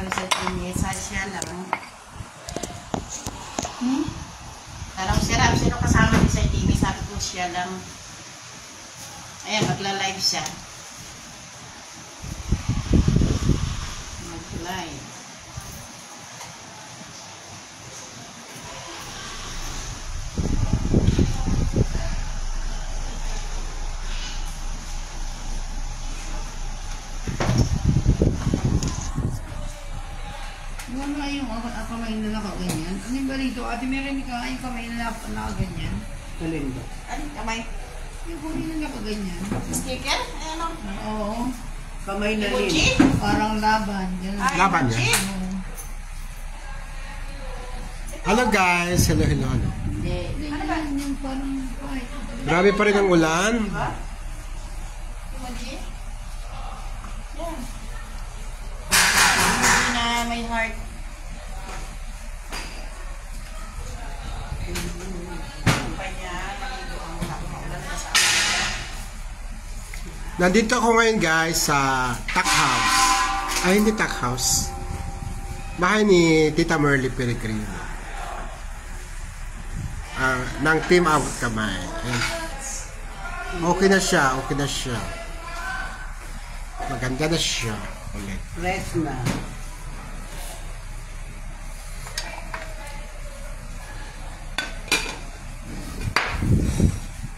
kasama sa Timmy. Siya lang. Parang sino kasama ni Sir Timmy. Sabi ko siya lang. Ayan, magla-live siya. Mag-live. Wala yung kamay na nakaganyan. Ano yung balito? Ate Meron, ka yung kamay na nakaganyan. Alin ba? Ano kamay? Yung kamay na nakaganyan. Sticker? Ano? Oo. Kamay na rin. Emoji? Parang laban. Ganun. Laban niya? Oo. Hello guys! Hello. Hindi. Ano ba? Yung parang kahit. Grabe pa rin ang ulan. Diba? Emoji? Yan. Emoji na may heart. Nandito ako ngayon guys sa Tuck House. Ay, hindi Tuck House. Bahay ni Tita Merly Peregrino. Ng Team Abot Kamay. Ayan. Okay na siya. Maganda na siya. Ulit. Rest na.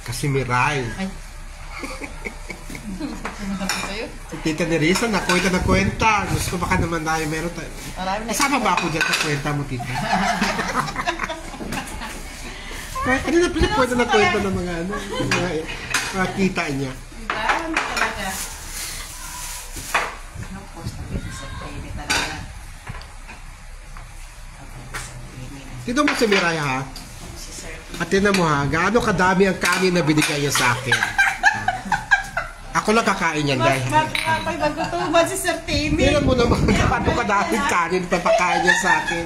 Kasi Miray. Ay. Si Tita Nerissa, nakwenta. Gusto baka naman tayo meron tayo. Kasama ba ako dyan sa kwenta mo, Tita? Ano na pinakwenta ng mga ano, mga kita niya. Diba? Ano talaga? Anong post na ito sa TV talaga? Tito mo si Miray ha? Si Sir. At tinan mo ha, gaano kadami ang kanin na binigay niya sa akin. Ako lang kakain yan dahil. Pag magtutuban si Sir Timmy. Tingnan mo naman gaano kadaming kanin papakain niya sa akin.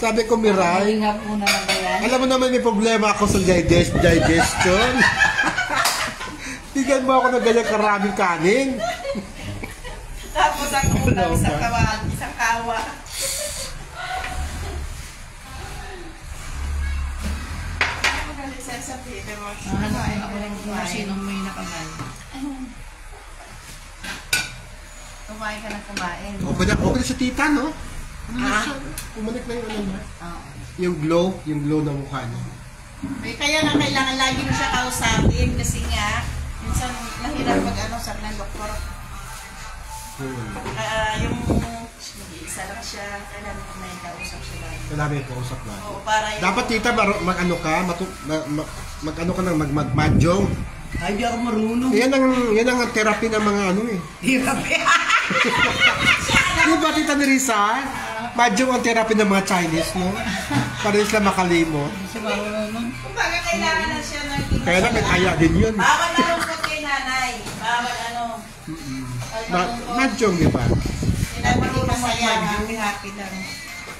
Sabi ko, Miray, Hingap muna na ba yan? alam mo naman may problema ako sa digestion. Tignan mo ako na ganyan karaming kanin. Tapos ang ulam isang kawa. Sa TV mo. Hanapin ako lang kung sinong may nakamay. Kumain ka na kumain. Okay na si Tita, no? Ano na siya? Umalik na yung ano mo. Yung glow ng mukha niya. May kaya na kailangan lagi mo siya kausapin kasi nga minsan nahirap pag sabi ng doktor. Yung isa lang siya, kailangan mo may kausap siya lagi. Kailangan may kausap na. Oo, para yung... Dapat Tita, mag-ano ka, mag-mahjong. Ay, di ako marunong. Yan ang therapy ng mga ano eh. Therapy. Di ba Tita Nerissa? Mahjong ang therapy ng mga Chinese, no? Para sila makalimot. Kung baga kailangan na siya ng... Kaya lang, may kaya din yun. Bawal na lungkot kay nanay. Bawal Mahjong, di ba? Kailangan mo masaya, happy lang.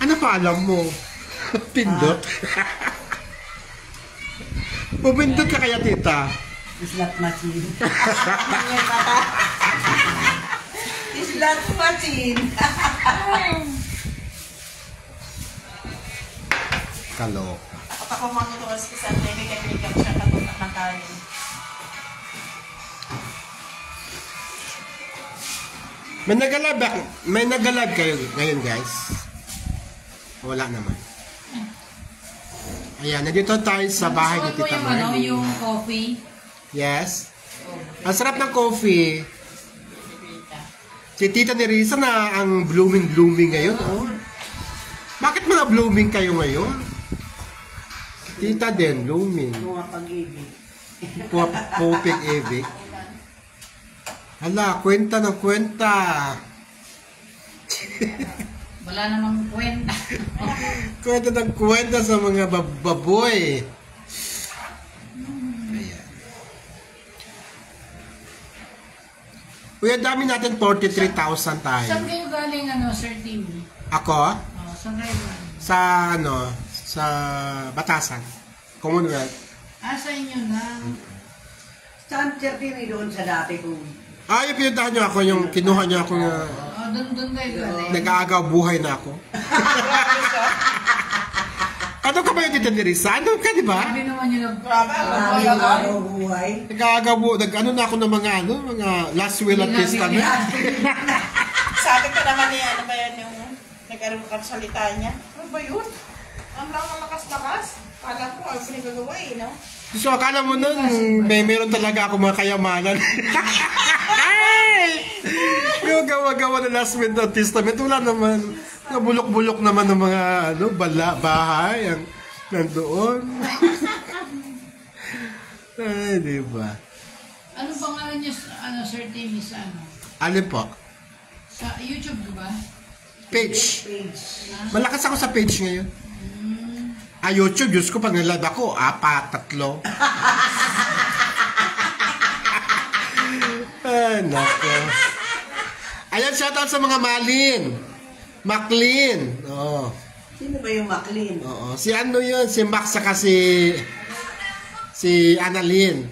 Ano pa alam mo? Pindot. Pumindot ka kaya, Tita? Slot machine. Slot machine. Kalok. Kapag kumangutos ko sa TV, kaya siya katutak ng kanin. May nagalab kayo ngayon, guys? Wala naman. Ayan, nandito tayo sa bahay ni Tita Merly. Yung coffee. Yes. Ang sarap ng coffee. Si Tita Nerissa na ang blooming ngayon, oh. Bakit mga blooming kayo ngayon? Tita din, blooming. Mga pag-ibig. Pupig ibig. Hala, kwenta ng kwenta. Wala namang kwenta. Kwenta ng kwenta sa mga baboy. Ayan. Uy, ang dami natin 43,000 tayo. Saan kayo galing, Sir Timmy? Ako? Saan kayo galing? Sa Batasan. Commonwealth. Sa inyo na. Saan Sir Timmy doon sa dati ko? Yung pinuntahan niyo ako, yung kinuha niyo ako na... doon kayo galing. Nag-aagaw buhay na ako. Ano ka ba yung Tita Nerissa? Ano ka, di ba? Sabi naman yun, Marami yung araw buhay. Nag-aagaw ano na ako ng mga last will at testament. Sabi ko naman niya, ano ba yan yung nag-aral ka salita niya? Ano ba yun? Ang lakas-lakas. Kala ko, ano pinagagawa eh, no? So, akala mo nun, meron talaga ako mga kayamanan. Yung gawa-gawa ng last will at testament, wala naman. Nabulok-bulok naman ng mga bahay ang nandoon. Ay, di ba? Ano pangalan niya, Sir Timmy, sa ano? Alin po? Sa YouTube, di ba? Page. Malakas ako sa page ngayon. YouTube, Diyos ko, pag nalive ako, 4, 3. Ay, nako. Ayan, shoutout sa mga Maclean. Oo. Sino ba yung Maclean? Oo. Si ano yun? Si Max saka si Annalyn.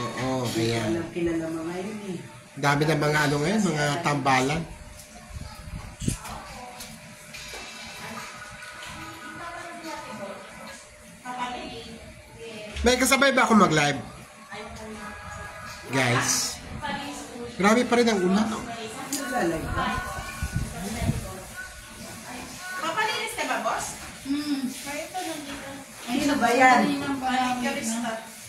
Oo, ayan. Walang kilala mga yun eh. Dami na mga ano ngayon, mga tambalan. May kasabay ba ako mag-live? Guys. Grabe pa rin ang ulan. Naglalay ba? Papalinis na ba, boss? Sino ba yan?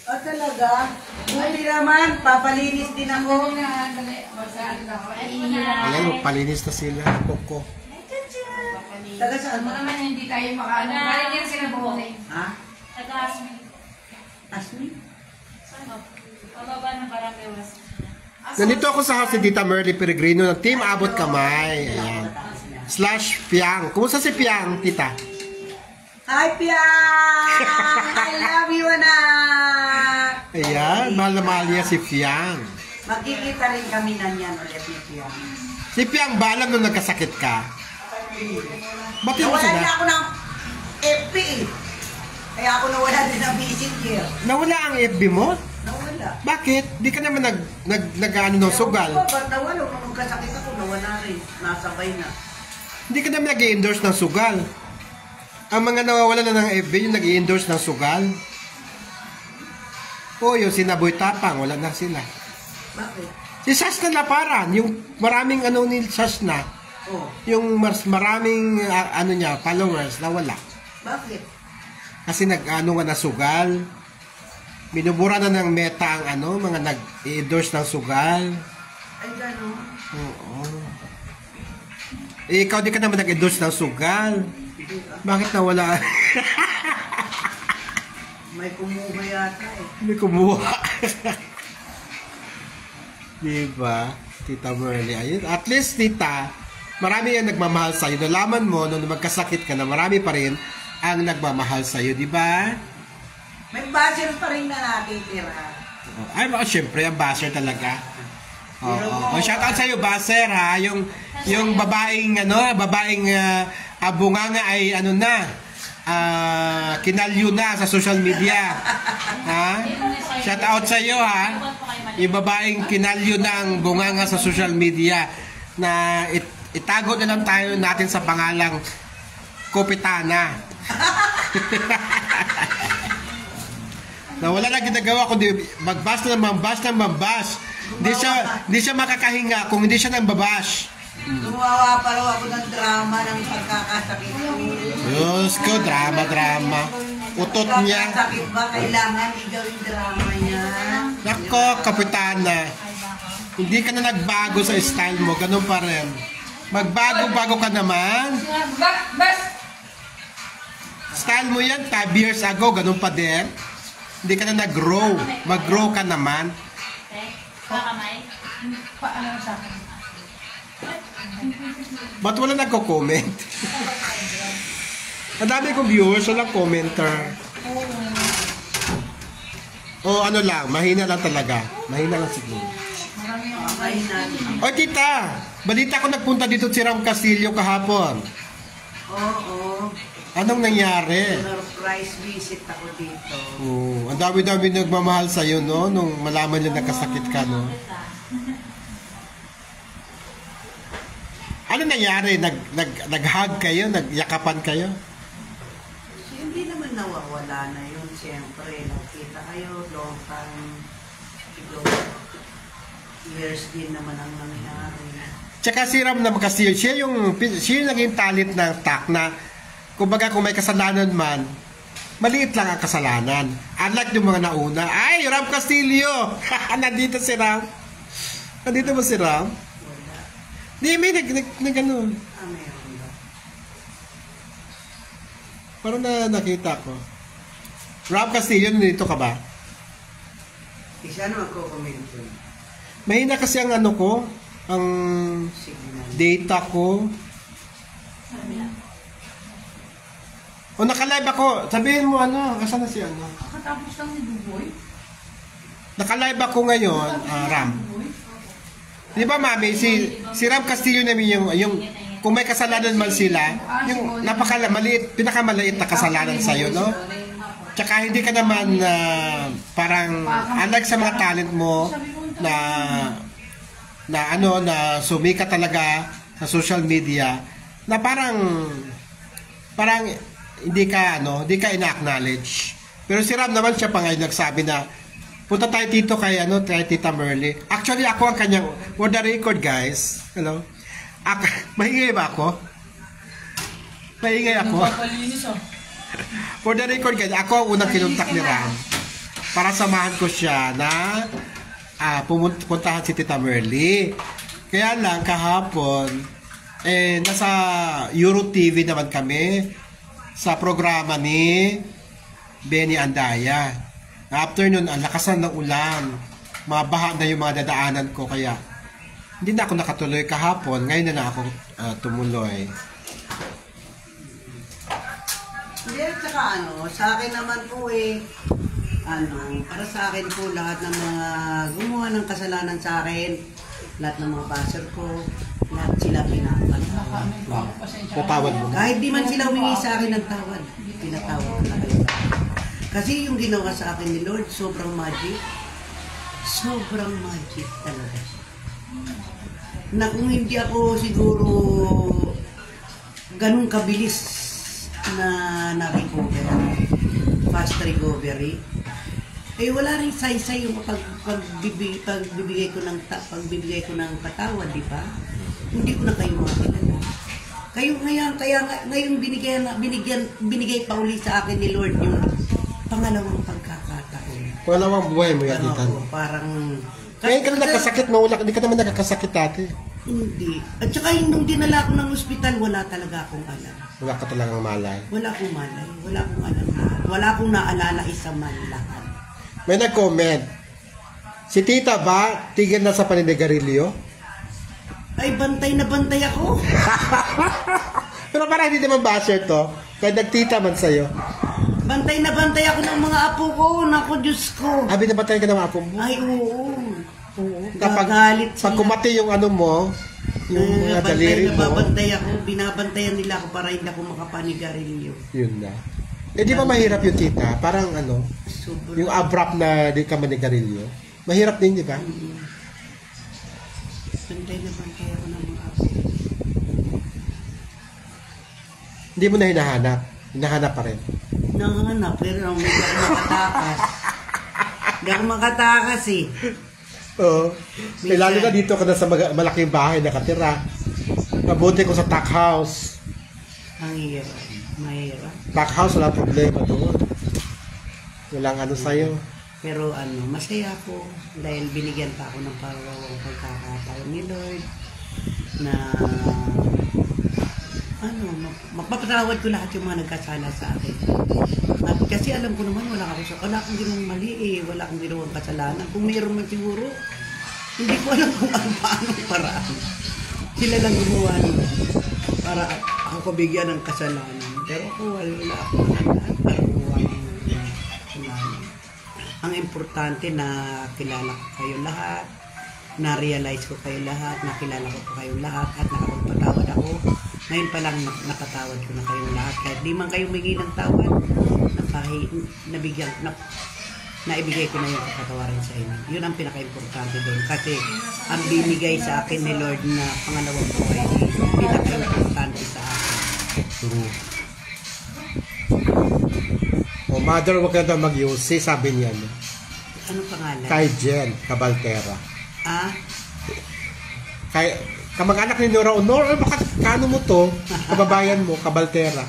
Talaga? Buti naman, papalinis din ako. Ayan, magpalinis na sila. Koko. Taga saan mo? naman hindi tayo makaano. Balik din sila buhay. Ha? Taga-asmin. Asmi? Pababa ng Parapewas. Nandito ako sa house ni Tita Merly Peregrino ng Team Abot Kamay. Ayan. / Piang. Kumusta si Piang, Tita? Hi, Piang! I love you, anak! Ayan, mahal na mahal niya si Piang. Magkikita rin kami na niyan ulit ni Piang. Si Piang ba alam nung nagkasakit ka? Ba't yung Nawala sila? niya ako ng FP eh. Kaya ako nawala din ng messenger. Nawala ang FB mo? Nawala. Bakit? Di ka naman nag-ano ng sugal. Ba't nawala? Nung nagkasakit ako, nawala rin. Nasabay na. Hindi ka naman nag-i-endorse ng sugal. Ang mga nawawala na ng FB, yung nag-i-endorse ng sugal. O, yung sinaboy tapang, wala na sila. Bakit? Si Shashna Laparan, yung maraming ano ni Shashna, Oh, yung maraming ano niya, followers, nawala. bakit? Kasi nag-ano nga na sugal. Binubura na ng Meta ang ano, mga nag-i-endorse ng sugal. Ay, gano'n. Oo. Eh, ikaw di ka naman nag-endorse ng sugal. Bakit nawala? May kumuha yata eh. Hindi kumuha. Diba? Tita Merly. Ayun. At least, Tita, marami yung nagmamahal sa'yo. Nalaman mo, nung magkasakit ka na, marami pa rin ang nagmamahal sa'yo. Diba? May buzzer pa rin na natitira. Ay, syempre, ang baser talaga. Oo. Shout out sa'yo, baser, ha? Yung babaeng, bunganga ay, kinalyo na sa social media. Ha? Shout out sa'yo, ha? Yung babaeng kinalyo na ang bunganga sa social media na itago na lang tayo natin sa pangalang Kopitana. Na wala na ginagawa kundi magbas na mambas. Hindi siya makakahinga kung hindi siya nang babash. Gumawa pa raw ako ng drama ng pagkakasakit ko. Diyos ko, drama. Utot niya. Pagkakasakit ba, kailangan igawin drama niya. Nako, Kapitana. Hindi ka na nagbago sa style mo. Ganun pa rin. Magbago-bago ka naman. Bas! Style mo yan 5 years ago. Ganun pa din. Hindi ka na nag-grow. Mag-grow ka naman. Kakamay. Paano sa akin? Ba't wala nagko-comment? Ang dami kong viewers, walang commenter. O ano lang, mahina lang talaga. Mahina lang siguro. Kainan. O tita, balita ko nagpunta dito si Ram Castillo kahapon. Oo. Anong nangyari? Surprise visit ako dito. Oh, ang dami-dami nagmamahal sa'yo, no? Nung malaman niya nakasakit ka, no? Ano nangyari? Nag-hug kayo? Nagyakapan kayo? Hindi naman nawawala na yun. Siyempre, nakita kayo, long time, years din naman ang nangyari. Tsaka si Ram naman kasi siya yung naging talit ng TAC na kumbaga kung may kasalanan man, maliit lang ang kasalanan. Unlike yung mga nauna. Ay, Ram Castillo! Nandito si Ram. Nandito ba si Ram? Wala. Di, may nag-ano. Meron ba? Parang nakita ko. Ram Castillo, nandito ka ba? Isa naman ko comment yun. Mahina kasi ang ano ko, ang Signal. data ko. O naka-live ako. Sabihin mo ano, asan na si ano? Kakatapos lang ni Duboy. Naka-live ako ngayon, Ram. Di ba mami, si Ram Castillo namin yung kung may kasalanan man sila, yung pinakamaliit na kasalanan sa'yo, no? Tsaka hindi ka naman parang unlike sa mga talent mo na sumikat talaga sa social media na parang hindi ka ina-acknowledge. Pero si Ram naman siya pa ngayon nagsabi na punta tayo dito kay Tita Merly. Actually ako ang kanyang for the record guys. Hello. Maingay ba ako? Maingay ako. For the record guys, ako ang unang kinuntak ni Ram para samahan ko siya na puntahan si Tita Merly. Kaya lang kahapon nasa Euro TV naman kami sa programa ni Benny Andaya. After nun, ang lakasan ng ulan, mabaha na yung mga dadaanan ko, kaya hindi na ako nakatuloy kahapon. Ngayon na ako tumuloy. Hindi, at saka sa akin naman po para sa akin po lahat ng mga gumawa ng kasalanan sa akin, lahat ng mga baser ko, lahat sila pinapatawad. Patawad mo. Kahit di man sila humingi sa akin ng tawad, pinatawad ko na kayo. Kasi yung ginawa sa akin ni Lord, sobrang magic. Sobrang magic talaga. Na kung hindi ako siguro ganun kabilis na na-recover, fast recovery, wala rin say-say yung pagbibigay ko ng patawad, di ba? Hindi ko na kayo makakilala. Kayo ngayon binigay pa uli sa akin ni Lord yung pangalawang pagkakataon. Pangalawang buhay mo yan, Tita. Parang Ngayon ka na nagkasakit, hindi ka naman nagkakasakit dati. hindi. At saka nung dinala ako ng ospital, wala talaga akong alam. Wala ka talagang malay. Wala akong malay. Wala akong alam lahat. Wala akong naalala isa man lahat. May nag-comment. Si Tita ba, tigil na sa paninigarilyo? Ay, bantay na bantay ako. Pero parang hindi naman basher to. Kaya nagtita man sa'yo. Bantay na bantay ako ng mga apo ko. Naku, Diyos ko. Abi na ba tayo ka ng apo mo? Ay, oo. Kapag Gagalit sila. pag kumati yung ano mo, yung mga daliri mo, Nababantay ako. Binabantayan nila ako para hindi ako makapanigarilyo. yun na. Di ba mahirap yung tita? Parang Super. yung abrupt na di ka manigarilyo. Mahirap din, di ba? Bantay na bantay ako ng mga apo. Hindi mo na hinahanap. Hinahanap pa rin. Nanganap, pero hindi ako makatakas. Hindi ako makatakas eh. Oo. Lalo na dito ka na sa malaking bahay nakatira. Mabuti ko sa TAC house. Ang hirap. Mahirap. TAC house, wala problema doon. Walang sa'yo. Pero masaya ako dahil binigyan pa ako ng pagkakataon ni Lord na mapapatawad ko lahat yung mga nagkasala sa akin. At kasi alam ko naman wala akong ginawang mali wala akong ginawang kasalanan. Kung mayroon man siguro, hindi ko alam kung paanong paraan. Sila lang gumawa nila para ako bigyan ng kasalanan. Pero ako wala akong kasalanan para gumawa ng kasalanan. Ang importante na kilala ko kayo lahat, na-realize ko kayo lahat, nakilala ko kayo lahat, at nakapagpatawad ako. Ngayon pa lang nakatawad ko na kayong lahat. Kahit di man kayo humingi ng tawad, naibigay ko na yung kapatawaran sa inyo. Yun ang pinaka-importante doon. Kasi ang binigay sa akin ni Lord na pangalawang buhay is pinaka-importante sa akin. True. O, mother, wag ka daw mag-UC, sabi niya. No? Anong pangalan? Kay Jen Cabaltera. Ah? Kay, kamag-anak ni Nora Honor, bakit kano mo to? Kababayan mo, Cabaltera.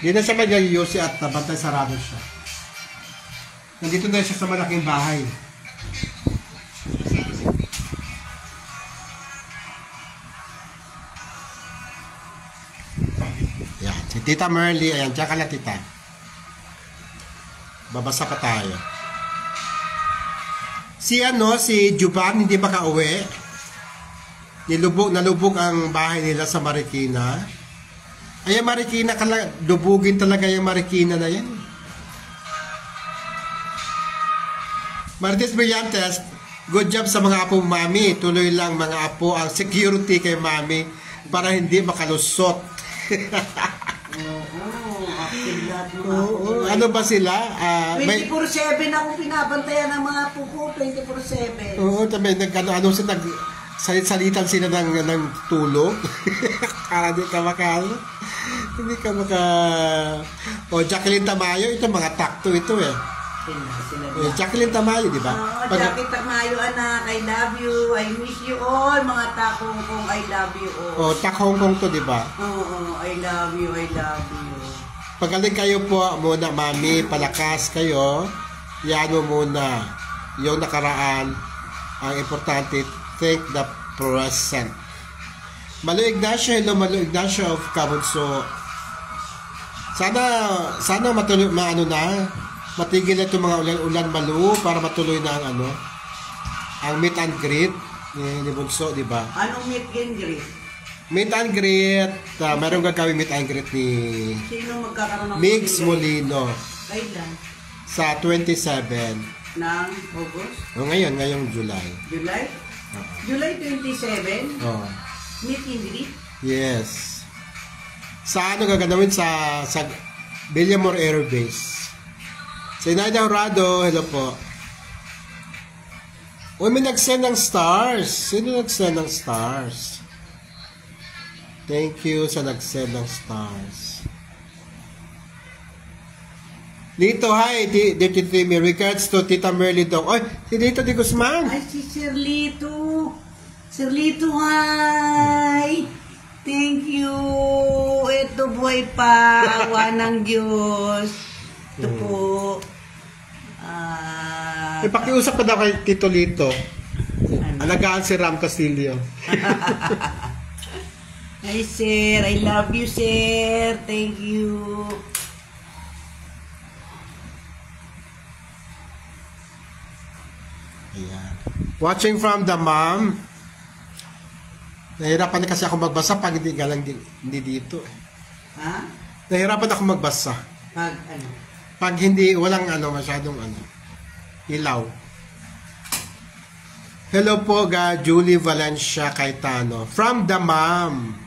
Hindi na siya mag-UC at nabantay sarado siya. Nandito na siya sa malaking bahay. Yan, si Tita Merly, ayan, diyan ka lang, Tita. Babasa pa tayo. Si Juban, hindi makauwi. Nalubog ang bahay nila sa Marikina. Ay, Marikina, lubugin talaga yung Marikina na yan. Marites Brillantes, good job sa mga apo mami. Tuloy lang mga apo ang security kay mami para hindi makalusot. Oo, ano ba sila? 24/7 ako pinabantayan ng mga apo ko, 24/7. Oo, tabi, salitan sila ng tulog. Kala di ka hindi ka maka... O, Jacqueline Tamayo, ito mga takto ito eh. Sila. Jacqueline Tamayo, di ba? Oo, Jackie Tamayo, anak, I love you, I miss you all, mga takong kong I love you all. O, Tak Hong Kong to, di ba? Oo, I love you, I love you. Pagaling kayo po muna, mami, palakas kayo. Yan mo muna. Yung nakaraan, ang importante, take the present. Malo Ignacio, hello Malo Ignacio of Cabunso. Sana matuloy, matigil na itong mga ulan Malu para matuloy na ang meet and greet ni Bunso, di ba? Anong meet and greet? Meet and greet, mayroong gagawin meet and greet ni Sino magkakaroon ng Mix Molino Kailan? sa 27 Ng August? o ngayong July. July? July 27? Oh. Meet and greet? Yes. Sa gaganawin sa Villamor Air Base. Si Naida Horado, hello po. Uy, may nag-send ng stars. Sino nag-send ng stars? Thank you sa nag-send ng stars. Lito, hi, Dirty Timmy. Regards to Tita Merly Dong. Oy, si Lito Di Guzman. Ay, si Sir Lito. Sir Lito, hi. Thank you. Ito buhay pa. Awa ng Diyos. Ito po. Pakiusap ka daw kay Tito Lito. Alagaan si Ram Castillo. Hi, sir. I love you, sir. Thank you. Ayan. Watching from the mom. Nahirapan na kasi ako magbasa pag hindi dito. Ha? Nahirapan ako magbasa. Pag ano? Pag hindi, walang masyadong ilaw. Hello po, Julie Valencia Caetano. From the mom.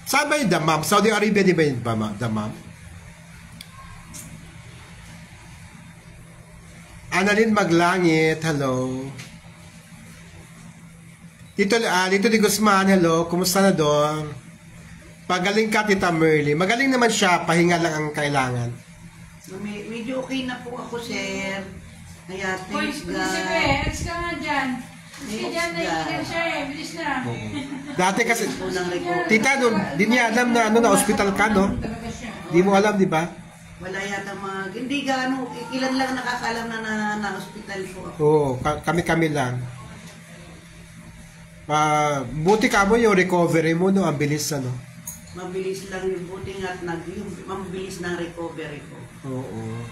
Saan ba yung the mom? Saudi Arabia, di ba yung the mom? Annalyn Maglangit, hello. Dito Di Guzman, hello. Kumusta na doon? Pagaling ka, Tita Merly. Magaling naman siya, pahinga lang ang kailangan. Medyo okay na po ako, sir. Kaya, Uy, thanks si God. alis ka nga dyan. Kasi dyan na siya bilis na. Dati kasi, Unang record. Tita, di niya alam na na hospital ka, no? Di mo alam, di ba? Wala yata hindi gaano, ilan lang nakakalam na hospital po ako. Oo, kami lang. Buti ka mo yung recovery mo, no? Ang bilis, Mabilis lang yung buti nga't mabilis ng recovery ko. Oo.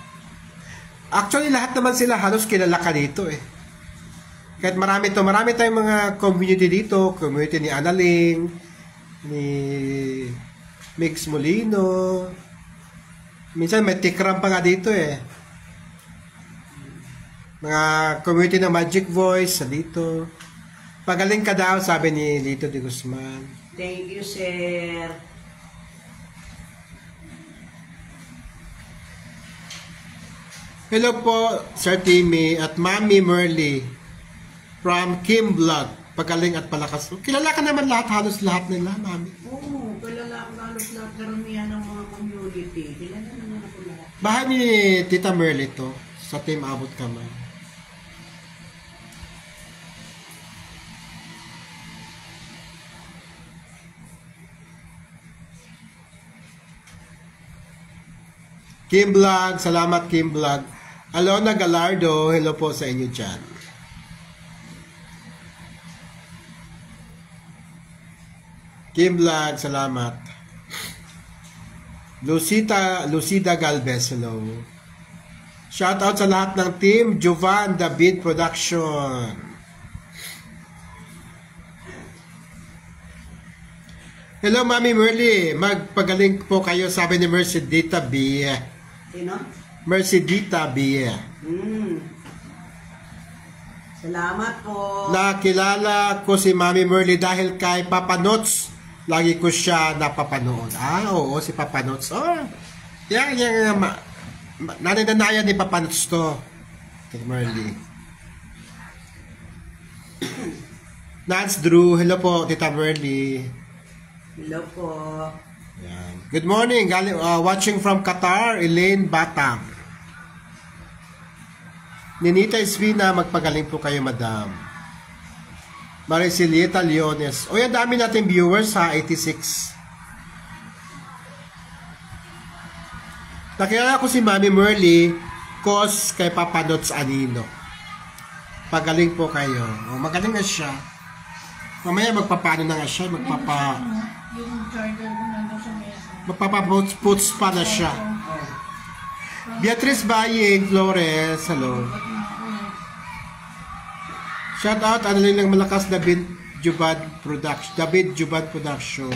Actually, lahat naman sila halos kilala ka dito, eh. Kahit marami tayong mga community dito, community ni Analing, ni Mix Molino. Minsan may tikram pa nga dito, eh. Mga community ng Magic Voice sa dito. Pagaling ka daw, sabi ni Lito Di Guzman. Thank you, sir. Hello po, Sir Timmy at Mami Merly from Kim Vlog. Pagaling at palakas. Kilala ka naman lahat, halos lahat nila, Mami. Oo, kilala ko halos lahat karamihan ng mga community. Kilala naman ako lahat. Bahay ni Tita Merly to, sa Team Abot Kamay. Kim Vlog, salamat Kim Vlog. Alona Galardo, hello po sa inyo dyan. Kim Vlog, salamat. Lucida Galvez, hello. Shout out sa lahat ng team Jovan David Production. Hello Mami Merly, magpagaling po kayo, sabi ni Mercedita B. Sino? Mercedita B. Salamat po. Nakilala ko si Mami Merly dahil kay Papa Nots. Lagi ko siya napapanood. Ah, oo, si Papa Nots. Oh, yan, nanananayan ni Papa Nots to. Kay Merly. Nance Drew, hello po, Tita Merly. Hello po. Yan. Good morning, watching from Qatar, Elaine Batang. Ninita Espina, magpagaling po kayo, Madam. Maricelieta Leones. O yan, dami natin viewers ha, 86. Nakilala ko si Mami Merly, cause kay Papa Nots Anino. Pagaling po kayo. O, magaling na siya. Mamaya magpapano na nga siya, Yung charger ko nandun sa mesa. magpapaputs pa na siya. Beatrice Baying Flores, hello. Shout out, ano lang malakas, David Juban Production.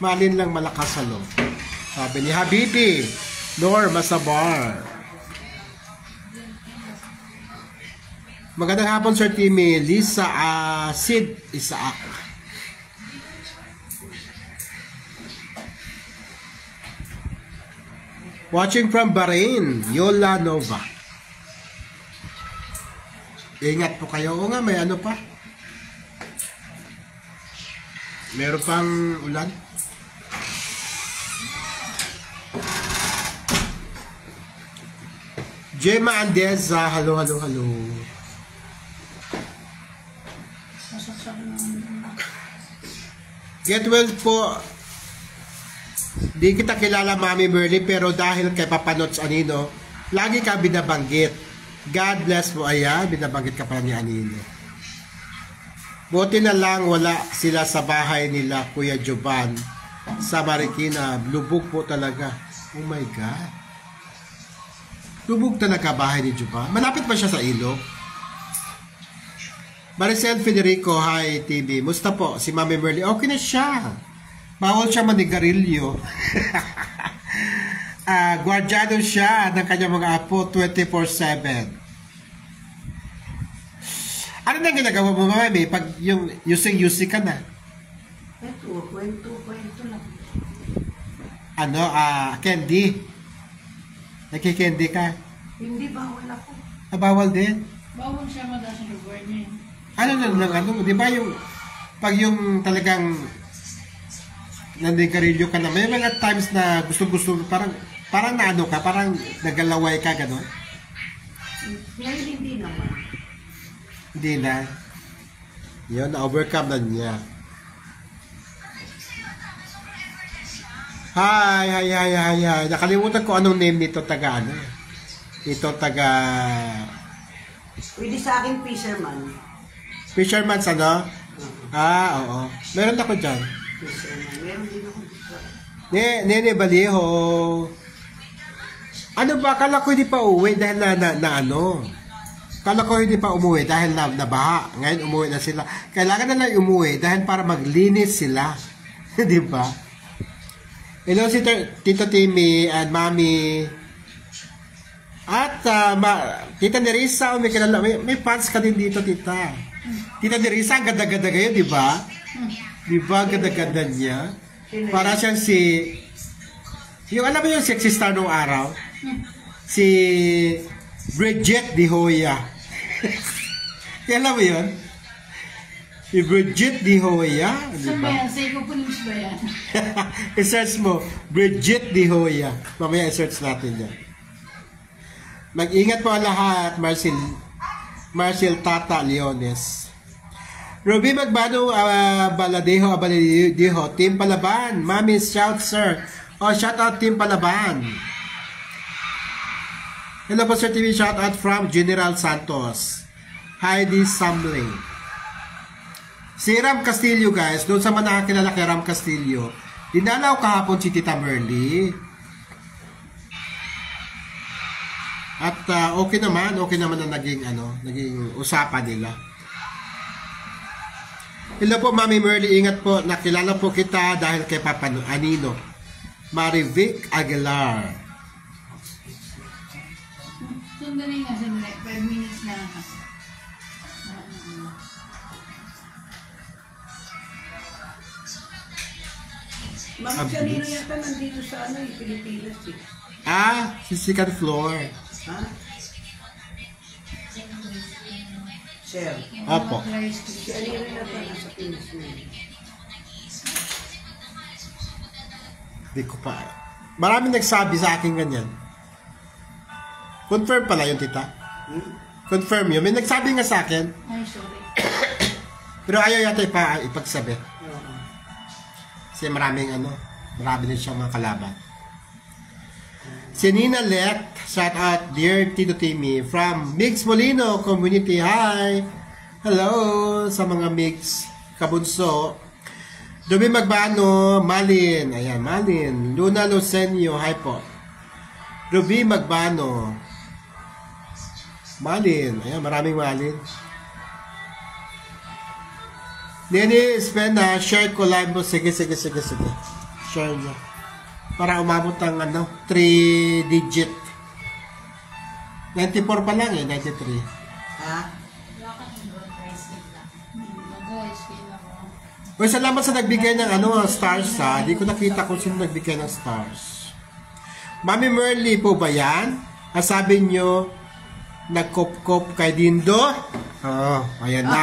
Malin lang malakas, hello. Sabi ni Habibi Nor Masabar. Magandang hapon, Sir Timmy. Lisa Sid Isaac. Watching from Bahrain, Yola Nova. Ingat po kayo. O nga, may ano pa. Meron pang ulan. Gemma Andeza, hello. Get well po. Di kita kilala, Mami Merly, pero dahil kay Papa Nots Anino, lagi ka binabanggit. God bless mo, ayan, binabanggit ka pala ni Anino. Buti na lang wala sila sa bahay nila, Kuya Jovan, sa Marikina. Lubog po talaga. Oh my God. Lubog talaga bahay ni Jovan. Malapit ba siya sa ilog? Maricel Federico, hi TV. Musta po si Mami Merly? Okay na siya. Bawal siya manigarilyo. Guardiano siya ng kanyang mga apo 24/7. Ano na ginagawa mo, Mami? Pag yung using ka na? Ito, kwento lang. Ano, candy? Nagki-candy ka? Hindi, bawal ako. Bawal din? Bawal siya madalas sa lugar niya. Di ba yung, pag yung talagang nandigarilyo ka na, may mga times na gusto, parang naano ka, parang nagalaway ka, gano'n? Ngayon hindi naman. Hindi na. Yun, na-overcome na niya. Hi. Nakalimutan ko anong name nito, taga ano. Ito, taga... Pwede sa akin, fisherman. Fisherman's ano? Oo. Meron ako dyan. Fisherman. Meron din ako dito. Nene Baliho. Ano ba? Kala ko hindi pa uwi dahil na ano. Kala ko hindi pa umuwi dahil nabaha. Ngayon umuwi na sila. Kailangan na lang umuwi dahil para maglinis sila. Di ba? Hello si Tito Timmy and Mami. At Tita Nerissa, may fans ka din dito, Tita. Tita Nerissa, ang ganda-ganda ngayon, di ba? Di ba, ang ganda-ganda niya? Para siyang yung alam mo yung sexy star nung araw? Si Bridget Di Hoya. Alam mo yun? Si Bridget Di Hoya. Saan ba yan? Sa Ikuko News ba yan? I-search mo, Bridget Di Hoya. Mamaya i-search natin yan. Mag-ingat po lahat, Marcel Tata Leones. Ruby Magbano, Baladejo, Team Palaban. Mami, shout sir. Shout out Team Palaban. Hello po Sir TV, shout out from General Santos. Heidi Samling. Si Ram Castillo guys, doon sa mga nakakilala kay Ram Castillo, dinalaw kahapon si Tita Merly. At okay naman na naging usapan nila. Hello po Mami Merly, ingat po, nakilala po kita dahil kay Papa Anino. Marivic Aguilar. Sandali nga, 5 minutes na. Ma'am Janino yata nandito sa Pilipinas eh. Si second floor. Ha? Sir. Apo. Si Alira yata nasa Pinas na eh. Di ko pa. Maraming nagsabi sa akin ganyan. Confirm pala yun, tita. Confirm yun. May nagsabi nga sa akin. Ay, sorry. Pero ayaw yata ipagsabi. Kasi marami din siyang mga kalaban. Si Nina Let, shout out dear Tito Timmy from Mix Molino Community. Hi! Hello sa mga Mix Kabunso. Dumi Magbano, Malin. Ayan, Malin. Luna Lucenio, hi po. Ruby Magbano. Malin. Ayan, maraming Malin. Nini, spend na, share ko live mo. Sige. Share mo. Para umabot ang 3 digit. 94 pa lang 93. Ha? Uy, salamat sa nagbigay ng stars ha. Hindi ko nakita kung sino nagbigay ng stars. Mami Merly po ba yan? Sabi nyo, nagkop-kop kay Dindo? Ayan na.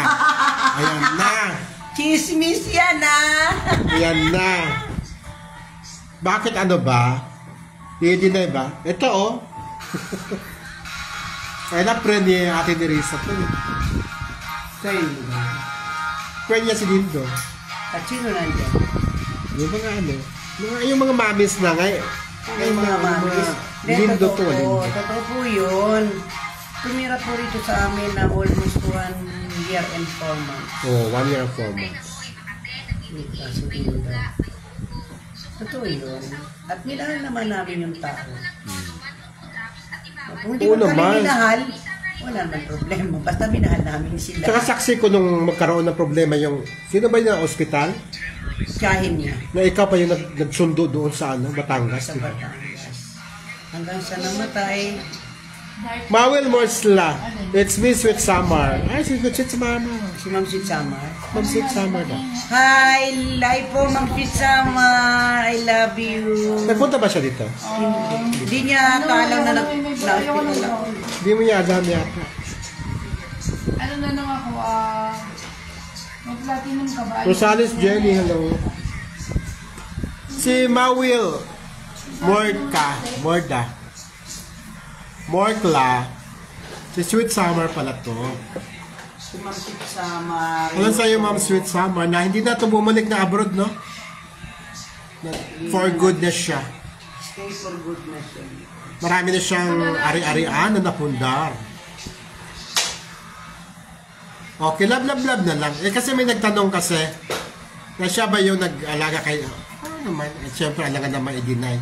Ayan na. Chismis yan Ayan na. Bakit ba? Di-deny ba? Ito Ay na, friend ni Ate Nerissa to. Sa'yo ba? Friend niya si Dindo. At sino nandiyan? Yung mga yung mga mamis na ngayon. Ay, mga mamis. Lindo to, Lindo. Totoo po yun. Tumira po rito sa amin na almost 1 year and 4 months. 1 year and 4 months. Kaso Lindo. Totoo yun. At minahal naman namin yung tao. Kung hindi mo kami minahal, wala naman problema. Basta minahal namin sila. Saka saksi ko nung magkaroon ng problema yung, sino ba yung na ospital? Kahin niya. Na ikaw pa yung nagsundo doon sa Batangas. Sa Batangas. Hanggang sa namatay. Mawel Morsla. It's me, Sweet Summer. Ay, Sweet Summer. Si Ma'am Sweet Summer. Ma'am Sweet Summer na. Hi! Live po, Ma'am Sweet Summer. I love you. Nagpunta ba siya dito? Hindi niya alam na nag-hospital ako. Hindi mo niya alam yata. Ano na lang ako, mag-platinum ka ba? Rosales Jenny, hello. Si Mawil Morkla. Si Sweet Summer pala to. Si Ma'am Sweet Summer. Alam sa'yo, Ma'am Sweet Summer, na hindi na ito bumalik na abroad, no? For good na siya. Stay for good na siya. Marami na siyang ari-arian na napundar. Okay, love na lang. Kasi may nagtanong kasi, na siya ba yung nag-alaga kay... naman, at syempre, alangan naman i-deny.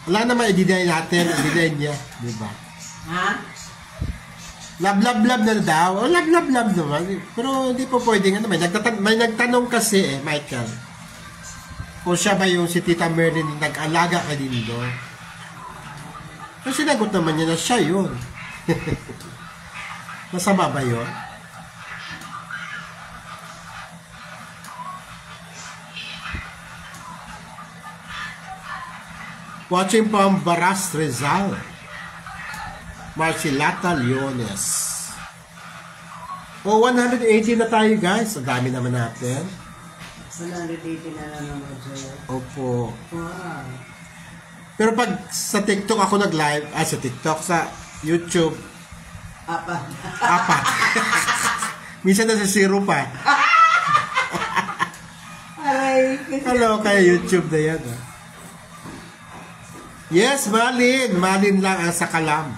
Alangan naman i-deny natin, i-deny niya. Diba? Ha? Love na daw. Love naman. Pero hindi po pwedeng may nagtanong kasi Michael. Kung siya ba yung si Tita Merlin nag-alaga kay Dindo. Kasi sinagot naman niya na siya yun. Masama ba yun? Watching from Baras Rizal. Marcilata Leones. Oh, 180 na tayo guys. Ang dami naman natin. 180 na lang naman, sir. Opo. Wow. Pero pag sa TikTok ako nag-live, sa TikTok, sa YouTube, apat. Minsan nasa 0 pa. Aray. Hello, kaya YouTube na yan. Yes, Malin. Malin lang ang sakalam.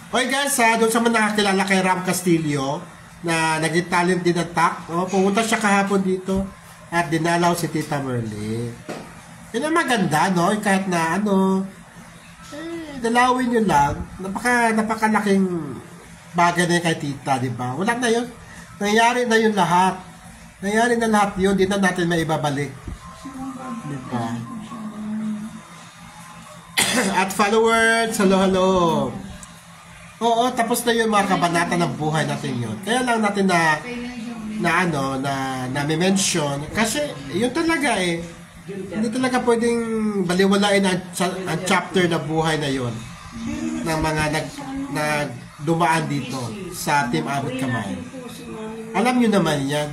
Okay guys, doon sa mga nakakilala kay Ram Castillo, na naging talent din ng TAC, pumunta siya kahapon dito at dinalaw si Tita Merly. Yun ang maganda, no? Kahit na dalawin nyo lang, napakalaking bagay na yun kay Tita, di ba? Wala na yun. Nangyari na yun lahat. Nangyari na lahat yun, di na natin maibabalik. Di ba? At followers, hello. Oo, tapos na yung mga kabanata ng buhay natin yun. Kaya lang natin na mention kasi yun talaga hindi talaga pwedeng baliwalain ang chapter na buhay na yun ng mga dumaan dito sa Team Abot Kamay. Alam nyo naman yan.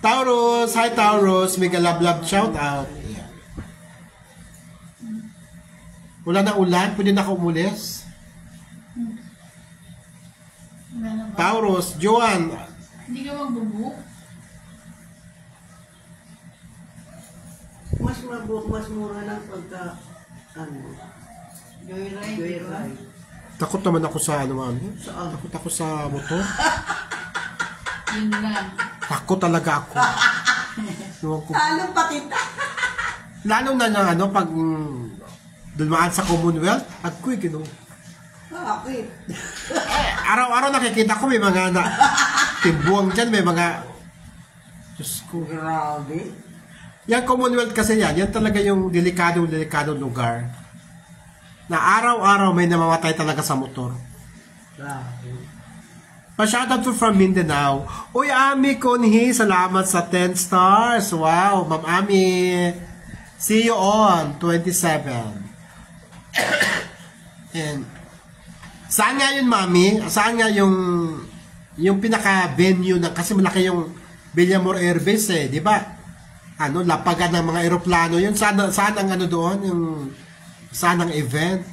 Taurus, hi Taurus, mega love shout out. Wala na ulan, pwede na ako umulis. Taurus, Joan. Hindi ka magbubuk? Mas mura lang pagka, joyride. Takot naman ako sa Saan? Takot ako sa motor. Yun lang. Takot talaga ako. Talong patita. Lalo na pag dumaan sa Commonwealth, ako'y Bakit? araw-araw nakikita ko may mga timbuang dyan, may mga Diyos ko. Grabe. Yan Commonwealth kasi yan talaga yung delikadong lugar na araw-araw may namamatay talaga sa motor. Grabe. Pa-shoutout to from Mindanao. Uy, Ami Conhi, salamat sa 10 stars. Wow, Ma'am Ami. See you on 27. And saan nga yun, Mami? Saan nga yung pinaka-venue na, kasi malaki yung Villamor Air Base di ba? Lapagan ng mga eroplano yun. Saan ang doon? Saan ang event?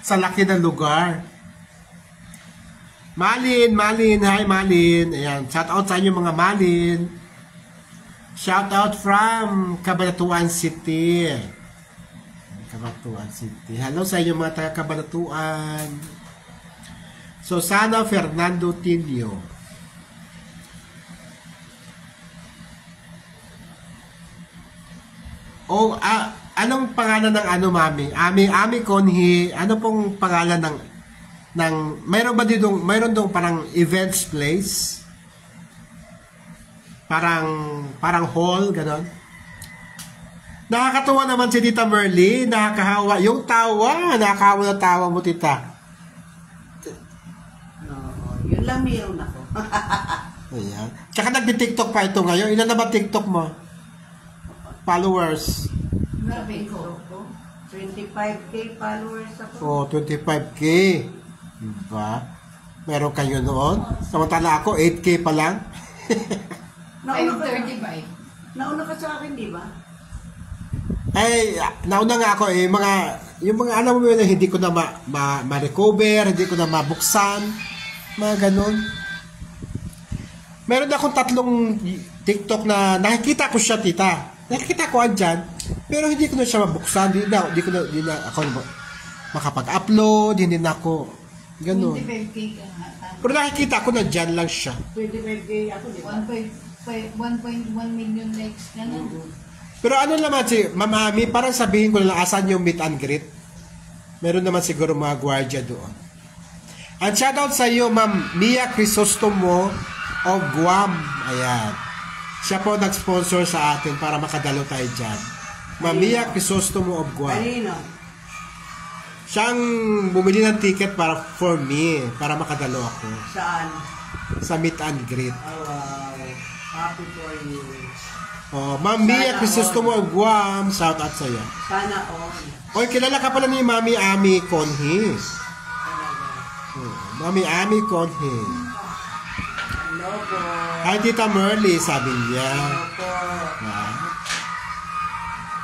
Sa laki ng lugar. Malin, hi Malin. Ayan, shout out sa inyo mga Malin. Shout out from Cabanatuan City. Cabanatuan City. Hello sa inyo mga taga Cabanatuan. So, sana Fernando Tilio. Oh, anong pangalan ng Mami? Ami Conhi, ano pong pangalan ng mayroon dong parang events place? Parang hall, ganon. Nakakatuwa naman si Tita Merly, nakakahawa. Yung tawa, nakakahawa na tawa mo, Tita. Yun lang meron ako. Ayan. Tsaka nagdi-TikTok pa ito ngayon. Ilan na ba TikTok mo? Followers? Grabe ko. 25K followers ako. Oh, 25K. Diba? Meron kayo noon. Samantala ako, 8K pa lang. Nauna ka, 535. nauna ka sa akin, di ba? Ay, nauna nga ako yung mga alam mo yun, hindi ko na ma-recover, hindi ko na mabuksan, mga ganun. Meron akong 3 TikTok na nakikita ko siya, Tita. Nakikita ko andyan, pero hindi ko na siya mabuksan, hindi na ako makapag-upload, hindi na ako, ganun. 25K ka nga. Pero nakikita ko na dyan lang siya. 25K ako, di ba? 1.1 million likes ka na. Pero ano naman si Ma'am Ami, parang sabihin ko na lang asan yung meet and greet. Meron naman siguro mga gwardiya doon. And shoutout sa iyo, Ma'am Mia Crisostomo of Guam. Ayan. Siya po nag-sponsor sa atin para makadalo tayo dyan. Ma'am Mia Crisostomo of Guam. Kanino? Siyang bumili ng ticket for me, para makadalo ako Saan? sa meet and greet. Oh, wow. Happy for you. Oh, Ma'am Mia Sana Crisostomo of Guam, shout out sa'yo. Sana all. Oy, kilala ka pala ni Mami Ami Conhi. Mami Ami Conhi. Hello po. Hi, Tita Merly, sabi niya. Hello po.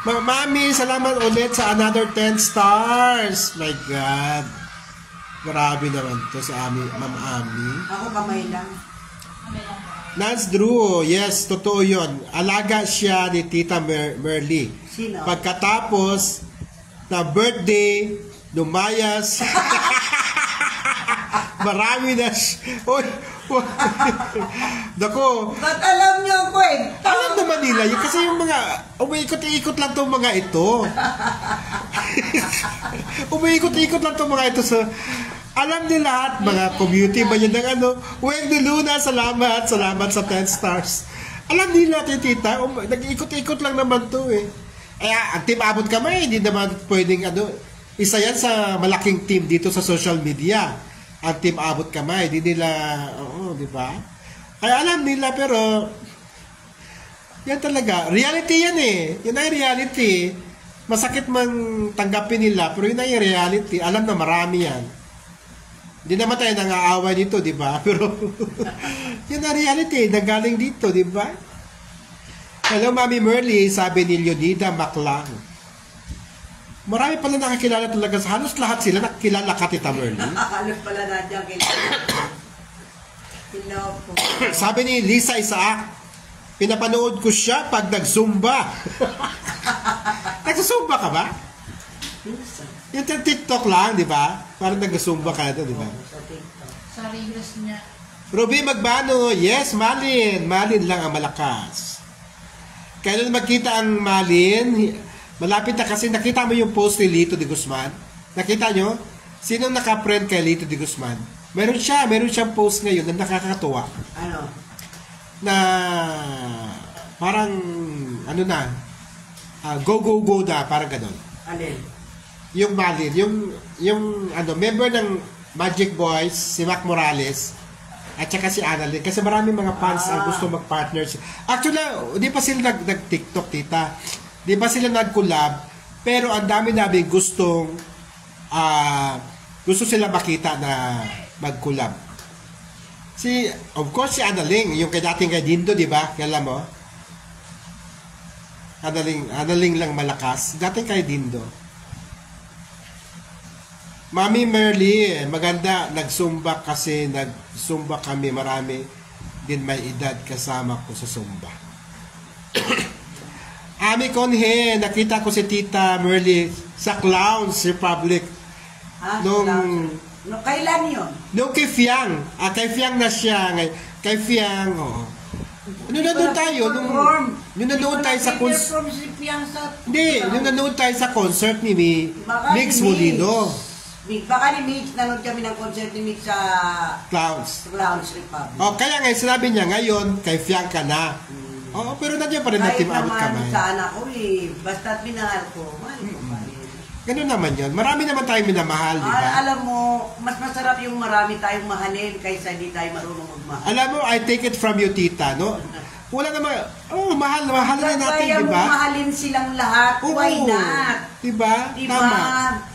Mami, salamat ulit sa another 10 stars. My God. Grabe naman to sa Ma'am Ami. Ako kamay lang. Nance Drew, yes, totoo yun. Alaga siya ni Tita Merly. Sino? Pagkatapos na birthday, lumayas. Marami na siya. Uy, Dako, Ba't alam niyo ang kwento? alam naman nila yun. Kasi yung mga, umiikot-ikot lang itong mga ito. Umiikot-ikot lang itong mga ito sa, alam nila lahat, mga community ba yan ng ano, Wendy Luna, salamat sa 10 stars. Alam nila, tita, nag-ikot-ikot lang naman to eh. Kaya, ang team Abot Kamay, hindi naman pwedeng ano, isa yan sa malaking team dito sa social media. Ang team Abot Kamay, hindi nila, oo, di ba? Kaya alam nila, pero, yan talaga, reality yan eh. Yan ay reality. Masakit man tanggapin nila, pero yun ay reality. Alam na marami yan. Hindi naman tayo nang-aaway dito, di ba? Pero, yun ang reality, nanggaling dito, di ba? Hello, Mami Merly, sabi ni Leonida Maclang. Marami pala nakakilala talaga. Halos lahat sila nakakilala ka, Tita Merly. Halos pala na dyan Hello po. Sabi ni Lisa Isaac, pinapanood ko siya pag nag-zumba. Nag-zumba ka ba? Yung TikTok lang, di ba? Parang nag-zumba ka na, di ba? Sa reels niya. Ruby Magbano, yes, Malin. Malin lang ang malakas. Kailan magkita ang Malin? Malapit na kasi nakita mo yung post ni Lito de Guzman. Nakita nyo? Sino naka-friend kay Lito de Guzman? Meron siyang post ngayon na nakakatuwa. Ano? Na parang ano na, go go go na, parang ganon. Alin? Yung Malin, yung ano, member ng Magic Boys, si Mac Morales, at saka si Annalyn, kasi maraming mga fans ang gusto mag-partner. Actually, di pa sila nag-TikTok, tita. Di ba sila nag-collab? Pero ang dami gustong gusto sila makita na mag-collab. Of course, si Annalyn, yung dating kay Dindo, di ba? Kailan mo? Annalyn lang malakas. Dating kay Dindo. Mami Merly, maganda, nag-zumba kasi nag-zumba kami, marami din may edad kasama ko sa zumba. Ami Conhe, nakita ko si Tita Merly sa Clowns Republic. Kailan yun? Nung kay Fiang. Kay Fiang na siya. Kay Fiang, oo. Nung nanood tayo, nung nanood tayo sa concert. Hindi, nung nanood tayo sa concert ni Mix Molino. Baka ni Mix, nanood kami ng concert ni Mix sa Clowns Republic. Kaya nga, sinabi niya ngayon, kay Fiang ka na. Oo, pero nandiyan pa rin na Team Abot Kamay. Kahit naman sa anak ko basta't minahal ko, mahal ko pa rin. Ganun naman yun. Marami naman tayong minamahal, di ba? Alam mo, mas masarap yung marami tayong mahalin kaysa hindi tayo marunong magmahal. Alam mo, I take it from you, tita, no? Wala naman, mahal na natin, kaya di mo ba? mahalin silang lahat, why not? Di ba? Diba? Tama.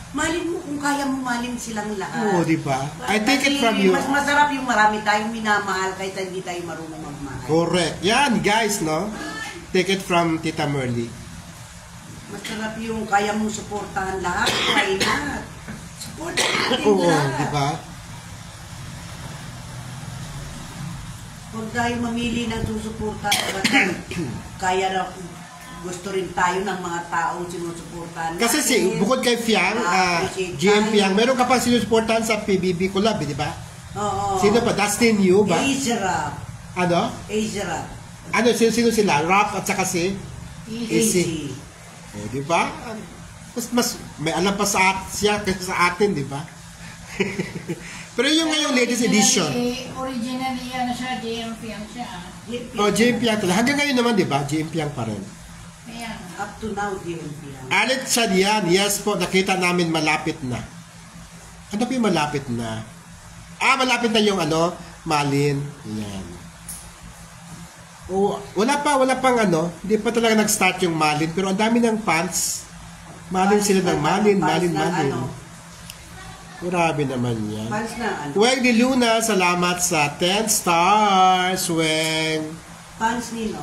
Mahalin mo kung kaya mo mahalin silang lahat. Oo, di ba? I take it from you. Mas masarap yung marami tayong minamahal kaysa hindi tayo marunong magmahal. Correct. Yan, guys, no? Take it from Tita Merly. Masarap yung kaya mong suportahan lahat, why not? Suportahan natin Oo, lahat. di ba? Huwag tayo mamili ng susuportahan. Kaya na gusto rin tayo ng mga taong sinusuportahan. Kasi bukod kay Fiang, GM Fiang, meron ka pa sinusuportahan sa PBB Collab, di ba? Oo. Sino pa? Dustin Yu ba? Asia. Ano? Asia. Ano, sino sila? Rap at saka si? Easy. O, di ba? Mas may alam pa siya kaysa sa atin, di ba? Pero yung ngayong latest edition. Originally, ano siya, JMP ang siya. Oh, JM Piang talaga. Hanggang ngayon naman, di ba? JM Piang pa rin. Kaya, Up to now, DNP. Alit siya yan. Yes po, nakita namin malapit na. Ano pa yung malapit na? Malapit na yung ano, Malin. Yan. Wala pang ano, hindi pa talaga nag-start yung Malin, pero ang dami ng fans. Malin sila ng Malin. Ano, Grabe naman yan. fans na ano. Weng de Luna, salamat sa 10 stars, Weng. Fans nino.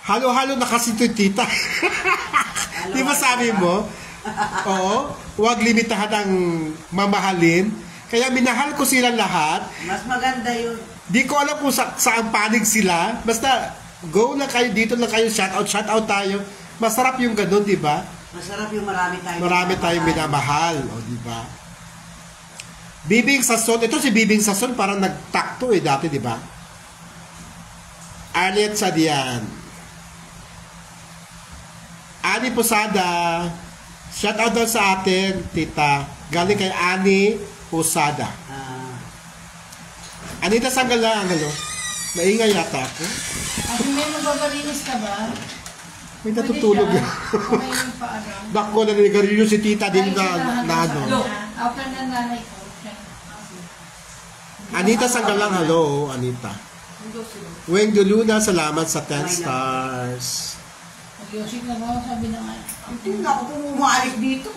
Halo-halo na kasi ito, tita. Di ba sabi mo? Oo, huwag limitahan ang mamahalin. Kaya minahal ko silang lahat. Mas maganda yun. Di ko alam kung saan panig sila. Basta, go lang kayo, dito lang kayo, shoutout tayo. Masarap yung ganun, di ba? Masarap yung marami Tayong minamahal. O, di ba? Bibing Sason. Ito si Bibing Sason, parang nagtakto dati, di ba? Arlet Sadian. Ani Posada. Shoutout daw sa atin, tita. Galing kay Ani Posada. Anita Sanggala, ano? Maingay yata ako. Ate May, magbabalinis ka ba? May natutulog. Okay yung paano. Dako na niligarilyo si tita din na ano. After na nanay ko. Anita Sanggalang, hello, Anita. Weng de Luna, salamat sa 10 stars. Yoshi ka ba? Sabi na nga. Hindi na ako pumumalik dito.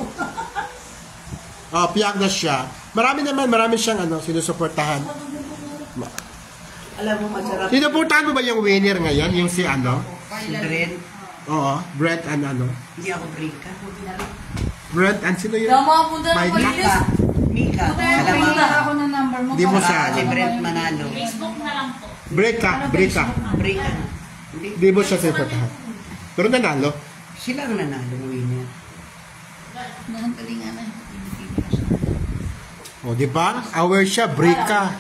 Piyag na siya. Marami siyang sinusuportahan. Alam mo, masarap. Sinuportahan mo ba yung winner ngayon? Yung si ano? Si Brent. Oo, Brent and ano? Hindi ako Brika. Brent and sino yun? Tama po dahil Mike. malinis. Mika. Kaya Alam mo. ako ng number mo. Di mo para- siya. Si Brent Manalo. Facebook na lang po. Breka. Brika. Di mo siya sinuportahan. Pero nanalo. Sila ang nanalo ng winner. Nahantali nga na. O, di ba? Aware siya, Breka.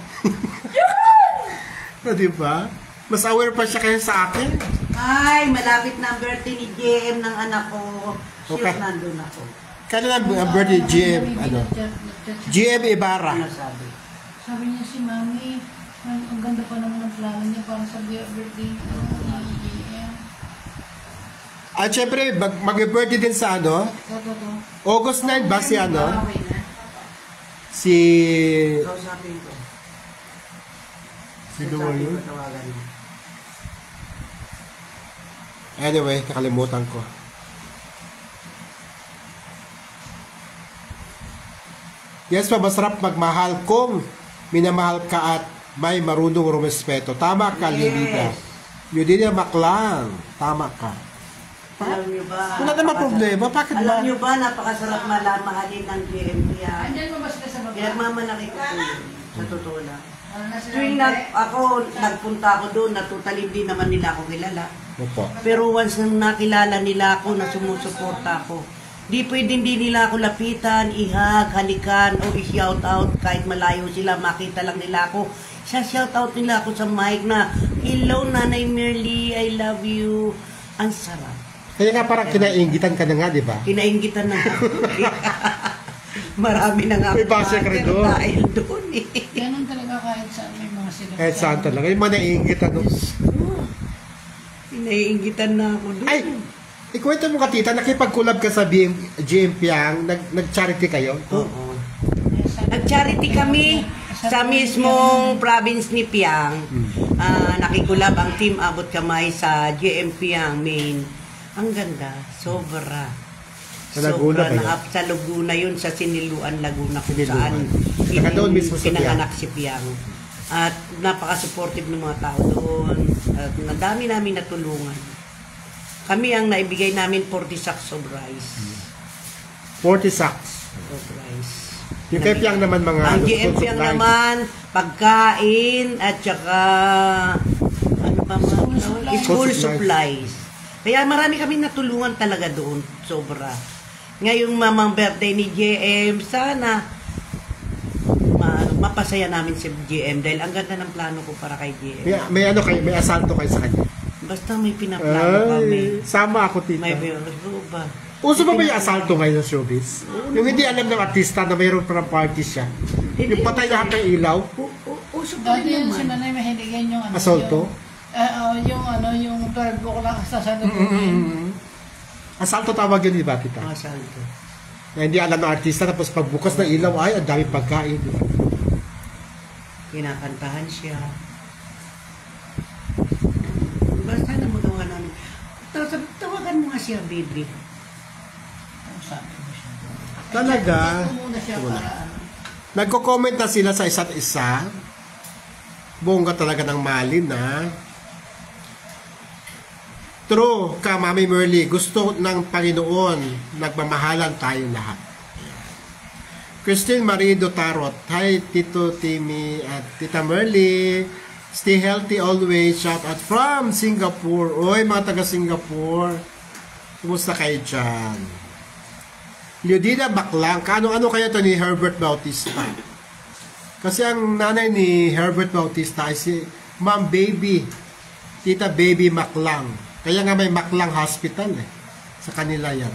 O, di ba? Mas aware pa siya kaya sa akin. Ay, malapit na ang birthday ni JM ng anak ko. Sure, Okay. nandun ako. Kailan ang birthday GM? Ano? GM Ibarra. Ano sabi? Sabi niya si Mami, ang ganda pa naman ng plano niya para sa birthday ni GM. At syempre, mag-birthday din sa ano? Totoo. August 9 ba si ano? Okay na. Si... Kausapin ko. Sino mo yun? Tawagan mo. Anyway, nakalimutan ko. Yes pa, masarap magmahal kung minamahal ka at may marunong rumespeto. Tama ka, Lilita. Yun din yung maklang. Tama ka. Alam niyo ba? Wala naman problema. Bakit Alam ba? niyo ba, napakasarap mahalin ng GMP yan. Andyan mo ba sila sa baba? Kaya mamalaki ko po yun. Sa totoo lang. Ano sila? Tuwing nagpunta ako doon, natutali din naman nila ako kilala. Opo. Pero once na nakilala nila ako, na sumusuporta ako, di pwedeng di nila ako lapitan, ihag, halikan, o i-shout out kahit malayo sila, makita lang nila ako. Shout out nila ako sa mic na, hello Nanay Merly, I love you. Ang sarap. Kaya nga parang kinaingitan ka na nga, di ba? Kinaingitan na nga. Marami na nga May base ka rin doon. dahil doon eh. Ganun talaga kahit saan may mga sila. Kahit saan talaga. Yung mga naiingitan. No? Kinaingitan na ako doon. Ay! Ikwento mo ka, tita, nakipag-collab ka sa GM Piang, nag-charity kayo? Oo. Nag-charity kami sa mismong province ni Piang. Nakikulab ang team Abot Kamay sa GM Piang main. Ang ganda, sobra. Sa Laguna ba yun? Sa Laguna yun, sa Siniluan, Laguna kung Siniluan. saan Saka doon mismo sa pinanganak si Piang. At napaka-supportive ng mga tao doon. At nadami namin natulungan. Kami ang naibigay namin 40 sacks of rice. 40 sacks. Of rice. Yung kay Piang naman mga... Ang GM Piang supplies. naman, pagkain, at saka ano pa mga school supplies. Kaya marami kami natulungan talaga doon, sobra. Ngayong mamang birthday ni JM, sana mapasaya namin si JM dahil ang ganda ng plano ko para kay JM. May ano kayo, may asalto kayo sa kanya. Basta may pinaplano kami. Sama ako, tita. May ano ba? Uso ba yung asalto ngayon sa showbiz? Yung hindi alam ng artista na mayroon parang party siya. Yung patay lahat ng ilaw. Uso pa Dati rin yun si naman. Manay mahilig yan yung ano. Asalto? Yung 12 o'clock sa sasalubuhin. Asalto tawag yun, di ba, tita? Asalto. Na hindi alam ng artista, tapos pagbukas ng ilaw, ay, ang dami pagkain. Kinakantahan siya. Basta na magawa namin. Tawagan mo nga siya, baby. Talaga, Ito muna siya wala. para ano. Nagko-comment na sila sa isa't isa. Bongga talaga ng Malin, ha? True ka, Mami Merly. Gusto ng Panginoon. Nagmamahalan tayo lahat. Christine Marido Tarot. Hi, Tito Timmy at Tita Merly. Stay healthy always. Shout out from Singapore. Oy, mga taga Singapore. Kumusta kayo dyan? Leodina Baklang. Kaano-ano kaya to ni Herbert Bautista? Kasi ang nanay ni Herbert Bautista ay si Ma'am Baby. Tita Baby Maklang. Kaya nga may Maklang Hospital sa kanila yan.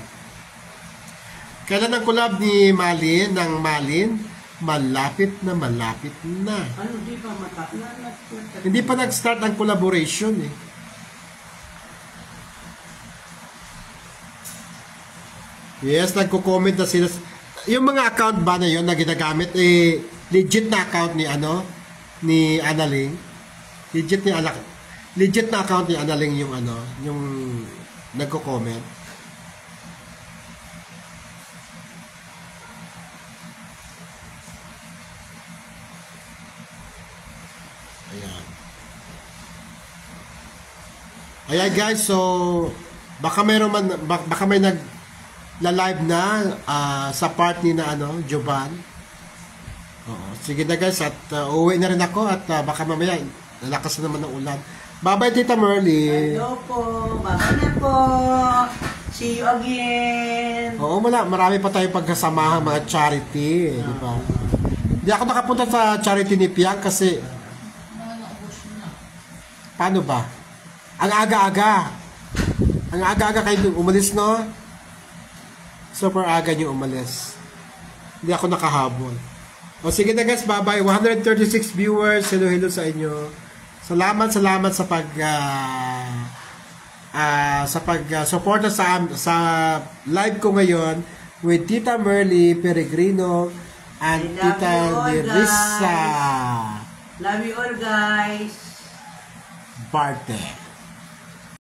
Kailan ang collab ni Malin ng Malin? Malapit na malapit na. Ano, di pa Hindi pa nag-start ang collaboration Yes, nagko-comment na sila. Yung mga account ba na yun na ginagamit, legit na account ni ni Analing. Legit na account ni Analing yung yung nagko-comment. Ayan. Ayan guys, so baka may nag-live na sa part ni na Jovan. Oo, sige na guys at uuwi na rin ako at baka mamaya lalakas na naman ng ulan. Bye-bye Tita Merly. Hello po. Bye na po. See you again. Oo, marami pa tayong pagkasamahan mga charity, di ba? Hindi ako nakapunta sa charity ni Piang kasi paano ba? Ang aga-aga kayo umalis, no? Super aga niyo umalis. Hindi ako nakahabol. O sige na guys, bye-bye. 136 viewers. Hello sa inyo. Salamat sa suporta sa live ko ngayon with Tita Merly Peregrino and Tita Nerissa. Love you all guys. Barte.